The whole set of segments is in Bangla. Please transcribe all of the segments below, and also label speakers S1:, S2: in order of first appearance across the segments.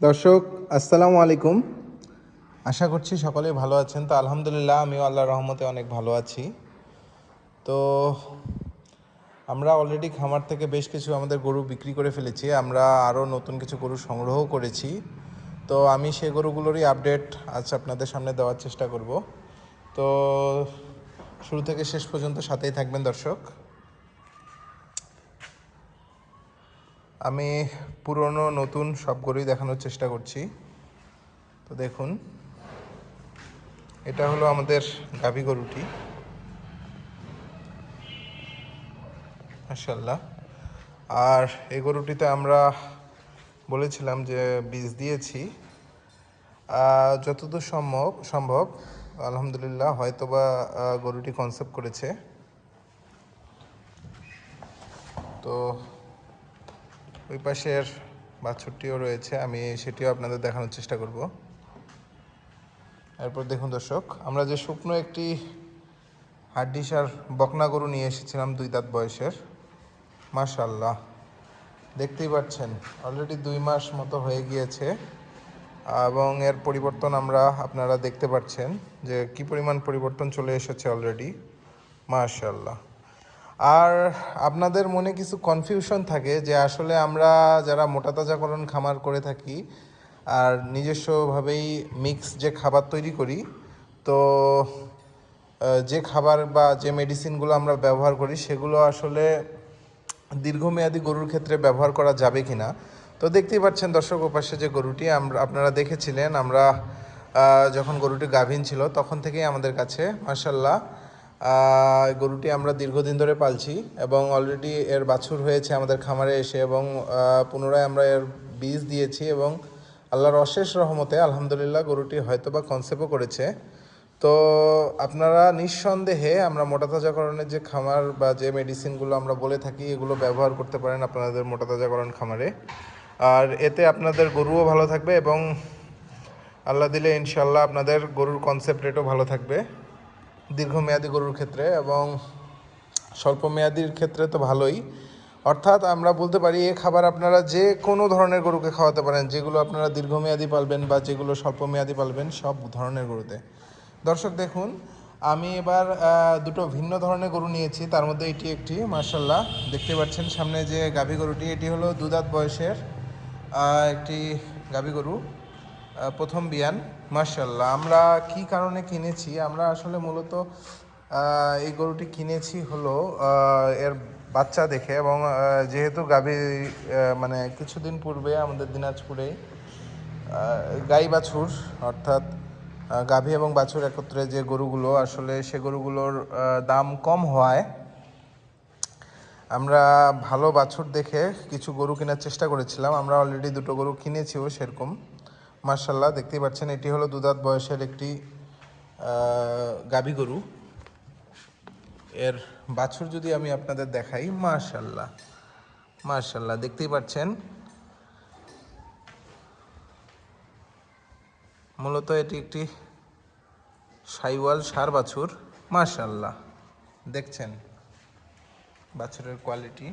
S1: দর্শক আসসালামু আলাইকুম। আশা করছি সকলেই ভালো আছেন। তো আলহামদুলিল্লাহ আমিও আল্লাহর রহমতে অনেক ভালো আছি। তো আমরা অলরেডি খামার থেকে বেশ কিছু আমাদের গরু বিক্রি করে ফেলেছি। আমরা আরও নতুন কিছু গরু সংগ্রহ করেছি। তো আমি সেই গরুগুলোরই আপডেট আজ আপনাদের সামনে দেওয়ার চেষ্টা করব। তো শুরু থেকে শেষ পর্যন্ত সাথেই থাকবেন দর্শক। আমি পুরনো নতুন সব গরুই দেখানোর চেষ্টা করছি। তো দেখুন, এটা হলো আমাদের গাভী গরুটি, মাশাআল্লাহ। আর এই গরুটিতে আমরা বলেছিলাম যে বীজ দিয়েছি যতদূর সম্ভব আলহামদুলিল্লাহ হয়তোবা গরুটি কনসেপ্ট করেছে। তো ওই পাশের বাছুরটিও রয়েছে, আমি সেটিও আপনাদের দেখানোর চেষ্টা করব। এরপর দেখুন দর্শক, আমরা যে শুকনো একটি হাড্ডিসার বকনা গরু নিয়ে এসেছিলাম 2 দাঁত বয়সের, মাশাআল্লাহ দেখতেই পাচ্ছেন অলরেডি 2 মাস মতো হয়ে গিয়েছে এবং এর পরিবর্তন আপনারা দেখতে পাচ্ছেন যে কি পরিমাণ পরিবর্তন চলে এসেছে অলরেডি, মাশাআল্লাহ। আর আপনাদের মনে কিছু কনফিউশন থাকে যে আসলে আমরা যারা মোটা তাজাকরণ খামার করে থাকি আর নিজস্বভাবেই মিক্স যে খাবার তৈরি করি, তো যে খাবার বা যে মেডিসিনগুলো আমরা ব্যবহার করি সেগুলো আসলে দীর্ঘমেয়াদী গরুর ক্ষেত্রে ব্যবহার করা যাবে কি না। তো দেখতেই পাচ্ছেন দর্শক, ওপাশে যে গরুটি আপনারা দেখেছিলেন, আমরা যখন গরুটি গাভীন ছিল তখন থেকেই আমাদের কাছে মাশাআল্লাহ গরুটি আমরা দীর্ঘদিন ধরে পালছি এবং অলরেডি এর বাছুর হয়েছে আমাদের খামারে এসে এবং পুনরায় আমরা এর বীজ দিয়েছি এবং আল্লাহর অশেষ রহমতে আলহামদুলিল্লাহ গরুটি হয়তোবা কনসেপ্টও করেছে। তো আপনারা নিঃসন্দেহে আমরা মোটা তাজাকরণের যে খামার বা যে মেডিসিনগুলো আমরা বলে থাকি এগুলো ব্যবহার করতে পারেন আপনাদের মোটা তাজাকরণ খামারে। আর এতে আপনাদের গরুও ভালো থাকবে এবং আল্লাহ দিলে ইনশাল্লাহ আপনাদের গরুর কনসেপ্ট রেটও ভালো থাকবে দীর্ঘমেয়াদী গরুর ক্ষেত্রে এবং স্বল্পমেয়াদীর ক্ষেত্রে তো ভালোই। অর্থাৎ আমরা বলতে পারি এই খাবার আপনারা যে কোনো ধরনের গরুকে খাওয়াতে পারেন, যেগুলো আপনারা দীর্ঘমেয়াদী পালবেন বা যেগুলো স্বল্পমেয়াদী পালবেন, সব ধরনের গরুতে। দর্শক দেখুন, আমি এবার দুটো ভিন্ন ধরনের গরু নিয়েছি, তার মধ্যে এটি একটি, মাশাআল্লাহ দেখতে পাচ্ছেন সামনে যে গাভী গরুটি, এটি হলো 2 দাঁত বয়সের একটি গাভী গরু, প্রথম বিয়ান, মাশাআল্লাহ। আমরা কি কারণে কিনেছি, আমরা আসলে মূলত এই গরুটি কিনেছি হলো এর বাচ্চা দেখে এবং যেহেতু গাভী মানে কিছুদিন পূর্বে আমাদের দিনাজপুরে গাই বাছুর অর্থাৎ গাভী এবং বাছুর একত্রে যে গরুগুলো, আসলে সে গরুগুলোর দাম কম হওয়ায় আমরা ভালো বাছুর দেখে কিছু গরু কেনার চেষ্টা করেছিলাম। আমরা অলরেডি দুটো গরু কিনেছিও সেরকম, মাশাআল্লাহ দেখতেই পাচ্ছেন। এটি হলো 2 দাঁত বয়সের একটি গাভী গরু। এর বাছুর যদি আমি আপনাদের দেখাই, মাশাআল্লাহ মাশাআল্লাহ দেখতেই পাচ্ছেন। মূলত এটি একটি সাইওয়াল ষাঁড় বাছুর, মাশাআল্লাহ দেখছেন বাছুরের কোয়ালিটি,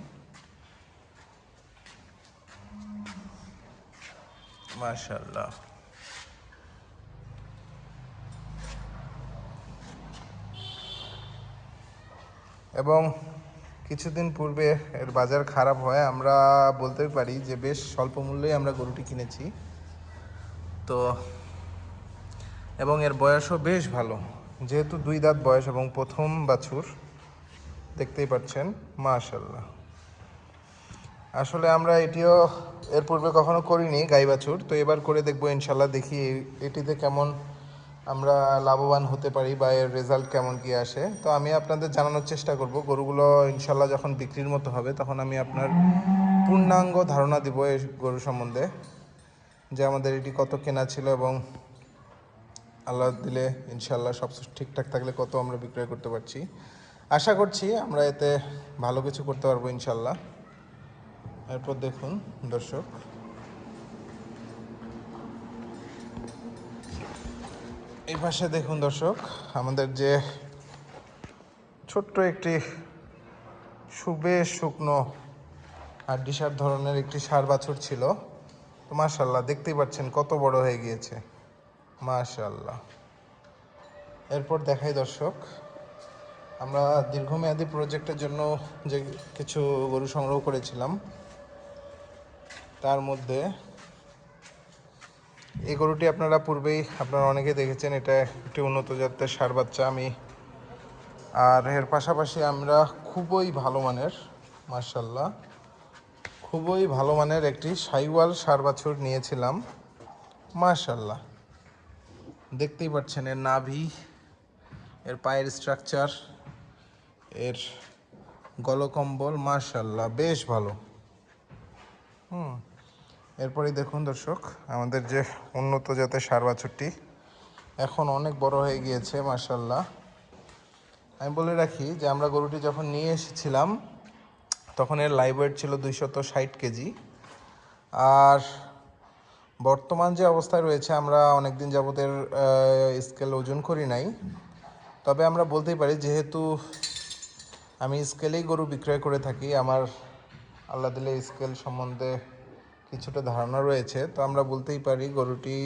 S1: মাশাআল্লাহ। এবং কিছুদিন পূর্বে এর বাজার খারাপ হয়, আমরা বলতে পারি যে বেশ স্বল্প মূল্যেই আমরা গরুটি কিনেছি। তো এবং এর বয়সও বেশ ভালো, যেহেতু 2 দাঁত বয়স এবং প্রথম বাছুর, দেখতেই পাচ্ছেন মাশাআল্লাহ। আসলে আমরা এটিও এর পূর্বে কখনো করিনি গাই বাছুর, তো এবার করে দেখবো ইনশাল্লাহ। দেখি এটিতে কেমন আমরা লাভবান হতে পারি বা এর রেজাল্ট কেমন কি আসে। তো আমি আপনাদের জানানোর চেষ্টা করব গরুগুলো ইনশাল্লাহ যখন বিক্রির মতো হবে তখন আমি আপনার পূর্ণাঙ্গ ধারণা দিব এই গরু সম্বন্ধে, যে আমাদের এটি কত কেনা ছিল এবং আল্লাহ দিলে ইনশাল্লাহ সব ঠিকঠাক থাকলে কত আমরা বিক্রয় করতে পারছি। আশা করছি আমরা এতে ভালো কিছু করতে পারবো ইনশাল্লাহ। এরপর দেখুন দর্শক, এই পাশে দেখুন দর্শক, আমাদের যে ছোট্ট একটি বেশ শুকনো হাড্ডিসার ধরনের একটি ষাঁড় বাছুর ছিল, তো মাশাআল্লাহ দেখতেই পাচ্ছেন কত বড় হয়ে গিয়েছে, মাশাআল্লাহ। এরপর দেখাই দর্শক, আমরা দীর্ঘমেয়াদী প্রজেক্টের জন্য যে কিছু গরু সংগ্রহ করেছিলাম, তার মধ্যে এই গরুটি আপনারা পূর্বেই অনেকে দেখেছেন। এটা একটি উন্নত জাতের ষাঁড় বাচ্চা। আর এর পাশাপাশি আমরা খুবই ভালো মানের, মাশাআল্লাহ, খুবই ভালো মানের একটি শাহিওয়াল ষাঁড় বাছুর নিয়েছিলাম, মাশাআল্লাহ। দেখতেই পাচ্ছেন এর নাভি, এর পায়ের স্ট্রাকচার, এর গলকম্বল, মাশাআল্লাহ বেশ ভালো। এরপরেই দেখুন দর্শক, আমাদের যে উন্নত জাতের ষাঁড় বাছুরটি এখন অনেক বড় হয়ে গিয়েছে, মাশাআল্লাহ। আমি বলে রাখি যে আমরা গরুটি যখন নিয়ে এসেছিলাম তখন এর লাইভ ওয়েট ছিল 260 কেজি। আর বর্তমান যে অবস্থায় রয়েছে, আমরা অনেক দিন যাবত এর স্কেল ওজন করি নাই। তবে আমরা বলতেই পারি, যেহেতু আমি স্কেলেই গরু বিক্রয় করে থাকি, আমার আল্লাহ দিলে স্কেল সম্বন্ধে কিছুটা ধারণা রয়েছে, তো আমরা বলতেই পারি গরুটি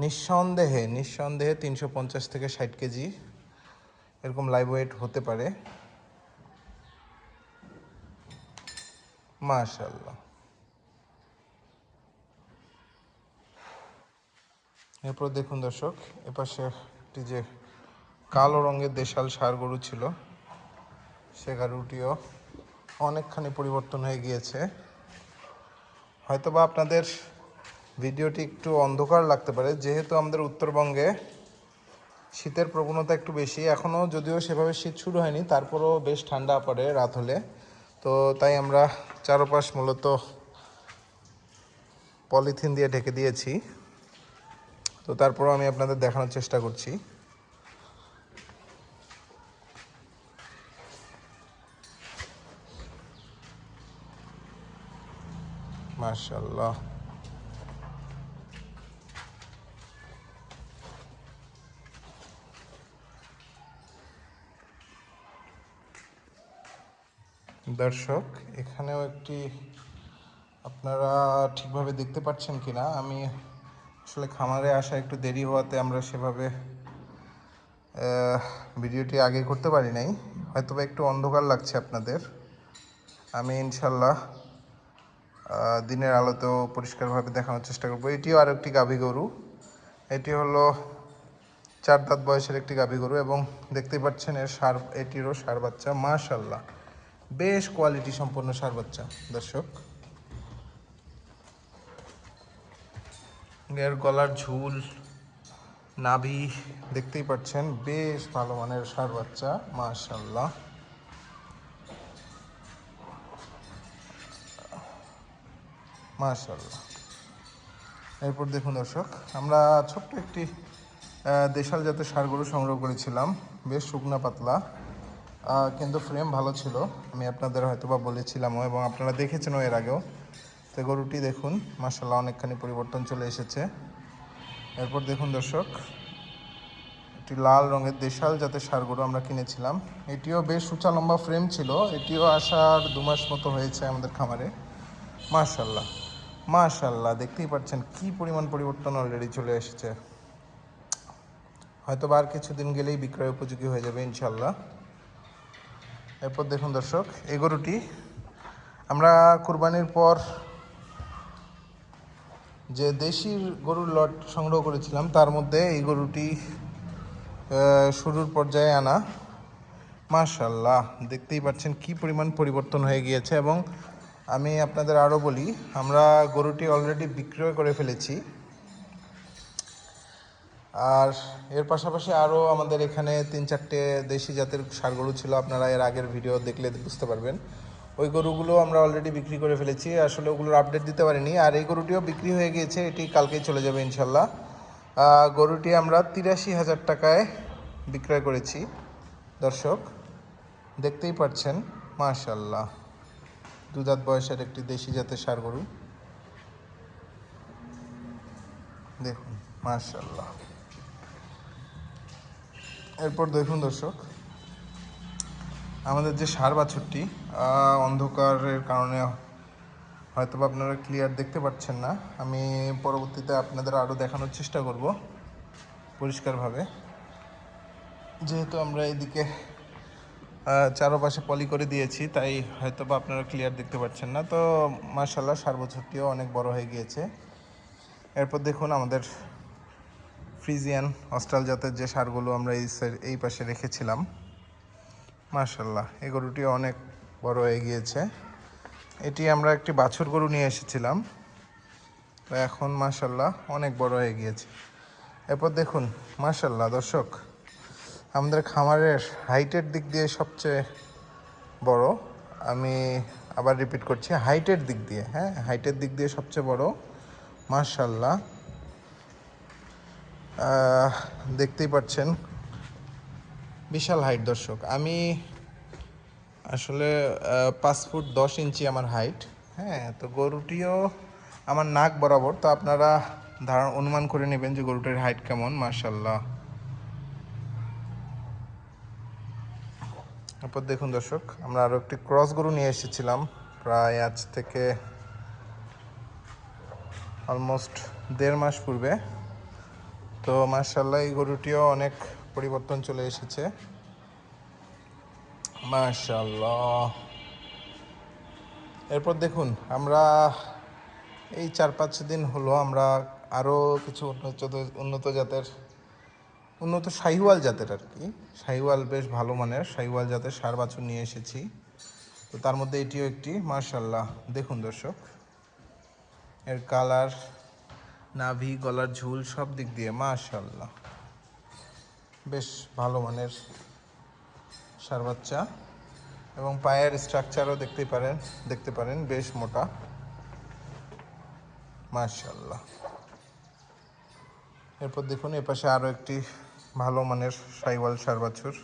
S1: নিঃসন্দেহে 350 থেকে 60 কেজি এরকম লাইভ ওয়েট হতে পারে, মাশাআল্লাহ। এরপর দেখুন দর্শক, এপাশে একটি যে কালো রঙের দেশাল ষাঁড় গরু ছিল, সে গরুটিও অনেকখানি পরিবর্তন হয়ে গিয়েছে। হয়তোবা আপনাদের ভিডিওটি একটু অন্ধকার লাগতে পারে, যেহেতু আমাদের উত্তরবঙ্গে শীতের প্রবণতা একটু বেশি। এখনও যদিও সেভাবে শীত শুরু হয়নি, তারপরও বেশ ঠান্ডা পড়ে রাত হলে। তো তাই আমরা চারপাশ মূলত পলিথিন দিয়ে ঢেকে দিয়েছি। তো তারপরও আমি আপনাদের দেখানোর চেষ্টা করছি। মাশাআল্লাহ, দর্শক এখানেও একটি, আপনারা ঠিকভাবে দেখতে পাচ্ছেন কিনা, আমি আসলে খামারে আসা একটু দেরি হওয়াতে আমরা সেভাবে ভিডিওটি আগে করতে পারি নাই। হয়তোবা একটু অন্ধকার লাগছে আপনাদের। আমি ইনশাল্লাহ দিনের আলোতেও পরিষ্কারভাবে দেখানোর চেষ্টা করবো। এটিও আর একটি গাভী গরু। এটি হলো 4 দাঁত বয়সের একটি গাভী গরু এবং দেখতেই পাচ্ছেন এটিরও ষাঁড় বাচ্চা, মাশাআল্লাহ বেশ কোয়ালিটি সম্পন্ন ষাঁড় বাচ্চা। দর্শক এর গলার ঝুল, নাভি দেখতেই পাচ্ছেন, বেশ ভালো মানের ষাঁড় বাচ্চা, মাশাআল্লাহ। মাশাআল্লাহ। এরপর দেখুন দর্শক, আমরা ছোট্ট একটি দেশাল জাতের ষাঁড় গরু সংগ্রহ করেছিলাম, বেশ শুকনা পাতলা, কিন্তু ফ্রেম ভালো ছিল। আমি আপনাদের হয়তোবা বলেছিলামও এবং আপনারা দেখেছেনও এর আগেও। তো গরুটি দেখুন, মাশাআল্লাহ অনেকখানি পরিবর্তন চলে এসেছে। এরপর দেখুন দর্শক, একটি লাল রঙের দেশাল জাতের ষাঁড় গরু আমরা কিনেছিলাম। এটিও বেশ উঁচা লম্বা ফ্রেম ছিল। এটিও আসার 2 মাস মতো হয়েছে আমাদের খামারে, মাশাআল্লাহ। মাশাআল্লাহ দেখতেই পাচ্ছেন কি পরিমাণ পরিবর্তন অলরেডি চলে এসেছে। হয়তো আর কিছুদিন গেলেই বিক্রয় উপযোগী হয়ে যাবে ইনশাল্লাহ। এরপর দেখুন দর্শক, এই গরুটি আমরা কুরবানির পর যে দেশি গরুর লট সংগ্রহ করেছিলাম, তার মধ্যে এই গরুটি শুরুর পর্যায়ে আনা, মাশাআল্লাহ দেখতেই পাচ্ছেন কি পরিমাণ পরিবর্তন হয়ে গিয়েছে। এবং আমি আপনাদের আরও বলি, আমরা গরুটি অলরেডি বিক্রয় করে ফেলেছি। আর এর পাশাপাশি আরও আমাদের এখানে 3-4টে দেশি জাতের ষাঁড় গরু ছিল, আপনারা এর আগের ভিডিও দেখলে বুঝতে পারবেন। ওই গরুগুলো আমরা অলরেডি বিক্রি করে ফেলেছি, আসলে ওগুলোর আপডেট দিতে পারিনি। আর এই গরুটিও বিক্রি হয়ে গিয়েছে, এটি কালকেই চলে যাবে ইনশাল্লাহ। গরুটি আমরা 83,000 টাকায় বিক্রয় করেছি। দর্শক দেখতেই পাচ্ছেন, মাশাআল্লাহ 2 দাঁত বয়সের একটি দেশি জাতের ষাঁড় গরু, দেখুন মাশাআল্লাহ। এরপর দেখুন দর্শক, আমাদের যে ষাঁড় বাছুরটি অন্ধকারের কারণে হয়তো বা আপনারা ক্লিয়ার দেখতে পাচ্ছেন না, আমি পরবর্তীতে আপনাদের আরও দেখানোর চেষ্টা করব পরিষ্কারভাবে। যেহেতু আমরা এদিকে চারপাশে পলি করে দিয়েছি, তাই হয়তো বা আপনারা ক্লিয়ার দেখতে পাচ্ছেন না। তো মাশাআল্লাহ সার বছরটিও অনেক বড় হয়ে গিয়েছে। এরপর দেখুন আমাদের ফ্রিজিয়ান অস্ট্রাল জাতের যে সারগুলো আমরা এই পাশে রেখেছিলাম, মাশাআল্লাহ এই গরুটিও অনেক বড় হয়ে গিয়েছে। এটি আমরা একটি বাছুর গরু নিয়ে এসেছিলাম, তো এখন মাশাআল্লাহ অনেক বড় হয়ে গিয়েছে। এরপর দেখুন মাশাআল্লাহ দর্শক, আমাদের খামারের হাইটের দিক দিয়ে সবচেয়ে বড়, আমি আবার রিপিট করছি, হাইটের দিক দিয়ে, হ্যাঁ হাইটের দিক দিয়ে সবচেয়ে বড় মাশাআল্লাহ। দেখতেই পাচ্ছেন বিশাল হাইট দর্শক। আমি আসলে 5 ফুট 10 ইঞ্চি আমার হাইট, হ্যাঁ। তো গরুটিও আমার নাক বরাবর, তো আপনারা অনুমান করে নেবেন যে গরুটির হাইট কেমন। মাশাআল্লাহ। তারপর দেখুন দর্শক, আমরা আরও একটি ক্রস গরু নিয়ে এসেছিলাম প্রায় আজ থেকে অলমোস্ট 1.5 মাস পূর্বে। তো মাশাআল্লাহ এই গরুটিও অনেক পরিবর্তন চলে এসেছে মাশাআল্লাহ। এরপর দেখুন আমরা এই 4-5 দিন হলো আমরা আরও কিছু উন্নত শাহিওয়াল জাতের আর কি, শাহিওয়াল বেশ ভালো মানের শাহিওয়াল জাতের ষাঁড় বাছুর নিয়ে এসেছি। তো তার মধ্যে এটিও একটি মাশাআল্লাহ। দেখুন দর্শক, এর কালার, নাভি, গলার ঝুল সব দিক দিয়ে মাশাআল্লাহ বেশ ভালো মানের ষাঁড় বাচ্চা, এবং পায়ের স্ট্রাকচারও দেখতে পারেন বেশ মোটা মাশাআল্লাহ। এরপর দেখুন এপাশে আরও একটি ভালো মানের শাহিওয়াল ষাঁড় বাছুর।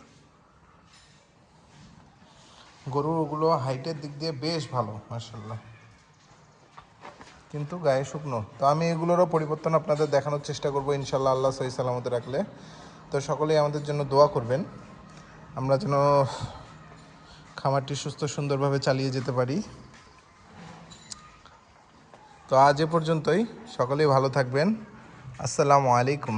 S1: গরুগুলো হাইটের দিক দিয়ে বেশ ভালো মাশাআল্লাহ, কিন্তু গায়ে শুকনো। তো আমি এগুলোরও পরিবর্তন আপনাদের দেখানোর চেষ্টা করবো ইনশাল্লাহ, আল্লাহ সহি সালামতে রাখলে। তো সকলেই আমাদের জন্য দোয়া করবেন, আমরা যেন খামারটি সুস্থ সুন্দরভাবে চালিয়ে যেতে পারি। তো আজ এ পর্যন্তই, সকলেই ভালো থাকবেন। আসসালামু আলাইকুম।